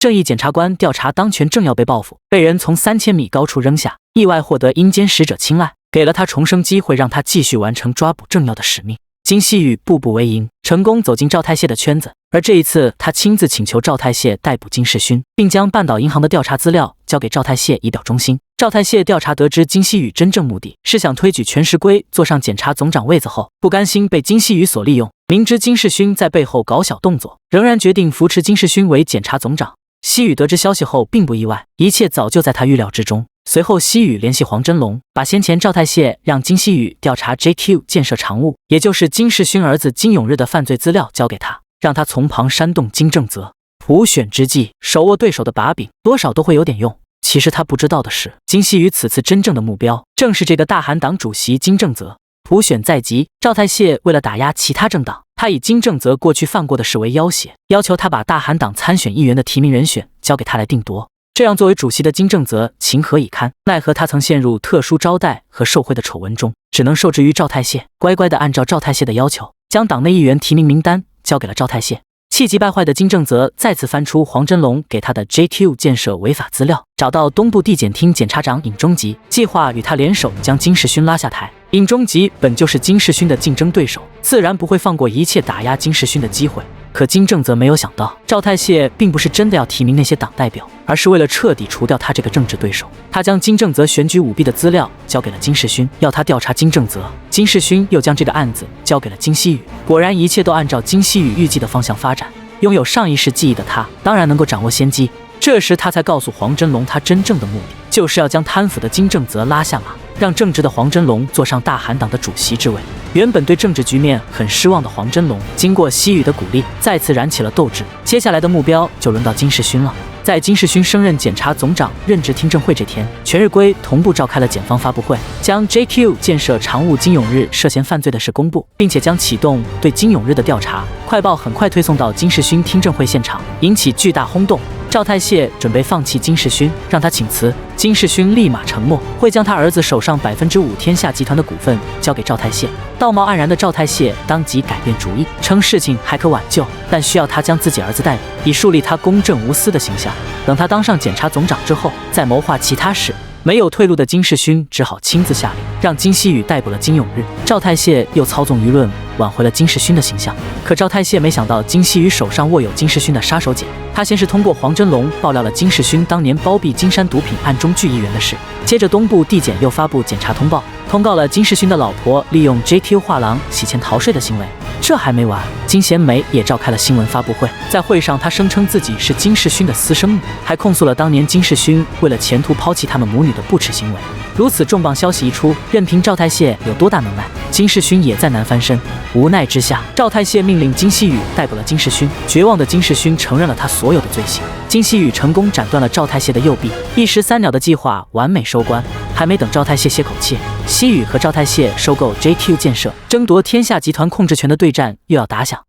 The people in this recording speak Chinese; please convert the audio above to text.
正义检察官调查当权正要被报复，被人从3000米高处扔下，意外获得阴间使者青睐，给了他重生机会，让他继续完成抓捕政要的使命。金希宇步步为营，成功走进赵太谢的圈子。而这一次，他亲自请求赵太谢逮捕金世勋，并将半岛银行的调查资料交给赵太谢以表忠心。赵太谢调查得知金希宇真正目的是想推举全石龟坐上检察总长位子后，不甘心被金希宇所利用，明知金世勋在背后搞小动作，仍然决定扶持金世勋为检察总长。希宇得知消息后并不意外，一切早就在他预料之中。随后，希宇联系黄真龙，把先前赵太谢让金希宇调查 JQ 建设常务，也就是金世勋儿子金永日的犯罪资料交给他，让他从旁煽动金正泽。普选之际，手握对手的把柄，多少都会有点用。其实他不知道的是，金希宇此次真正的目标正是这个大韩党主席金正泽。普选在即，赵太谢为了打压其他政党，他以金正泽过去犯过的事为要挟，要求他把大韩党参选议员的提名人选交给他来定夺。这样作为主席的金正泽情何以堪？奈何他曾陷入特殊招待和受贿的丑闻中，只能受制于赵太谢，乖乖地按照赵太谢的要求，将党内议员提名名单交给了赵太谢。气急败坏的金正泽再次翻出黄真龙给他的 JQ 建设违法资料，找到东部地检厅检察长尹中吉，计划与他联手将金世勋拉下台。尹中吉本就是金世勋的竞争对手，自然不会放过一切打压金世勋的机会。可金正则没有想到，赵太谢并不是真的要提名那些党代表，而是为了彻底除掉他这个政治对手。他将金正则选举舞弊的资料交给了金世勋，要他调查金正则。金世勋又将这个案子交给了金希宇。果然，一切都按照金希宇预计的方向发展。拥有上意识记忆的他，当然能够掌握先机。这时他才告诉黄真龙，他真正的目的就是要将贪腐的金正则拉下马，让正直的黄真龙坐上大韩党的主席之位。原本对政治局面很失望的黄真龙，经过希宇的鼓励，再次燃起了斗志。接下来的目标就轮到金世勋了。在金世勋升任检察总长任职听证会这天，全日规同步召开了检方发布会，将 JQ 建设常务金永日涉嫌犯罪的事公布，并且将启动对金永日的调查。快报很快推送到金世勋听证会现场，引起巨大轰动。赵太谢准备放弃金世勋，让他请辞。金世勋立马承诺，会将他儿子手上5%天下集团的股份交给赵太谢。道貌岸然的赵太谢当即改变主意，称事情还可挽救，但需要他将自己儿子逮捕，以树立他公正无私的形象。等他当上检察总长之后，再谋划其他事。没有退路的金世勋只好亲自下令，让金希宇逮捕了金永日。赵太谢又操纵舆论，挽回了金世勋的形象。可赵太谢没想到金希宇手上握有金世勋的杀手锏，他先是通过黄真龙爆料了金世勋当年包庇金山毒品案中巨议员的事，接着东部地检又发布检察通报，通告了金世勋的老婆利用 JQ 画廊洗钱逃税的行为。这还没完，金贤美也召开了新闻发布会，在会上她声称自己是金世勋的私生女，还控诉了当年金世勋为了前途抛弃他们母女的不耻行为。如此重磅消息一出，任凭赵太谢有多大能耐，金世勋也再难翻身。无奈之下，赵太谢命令金希宇逮捕了金世勋。绝望的金世勋承认了他所有的罪行。金希宇成功斩断了赵太谢的右臂，一石三鸟的计划完美收官。还没等赵太谢歇口气，希宇和赵太谢收购 JQ 建设，争夺天下集团控制权的对战又要打响。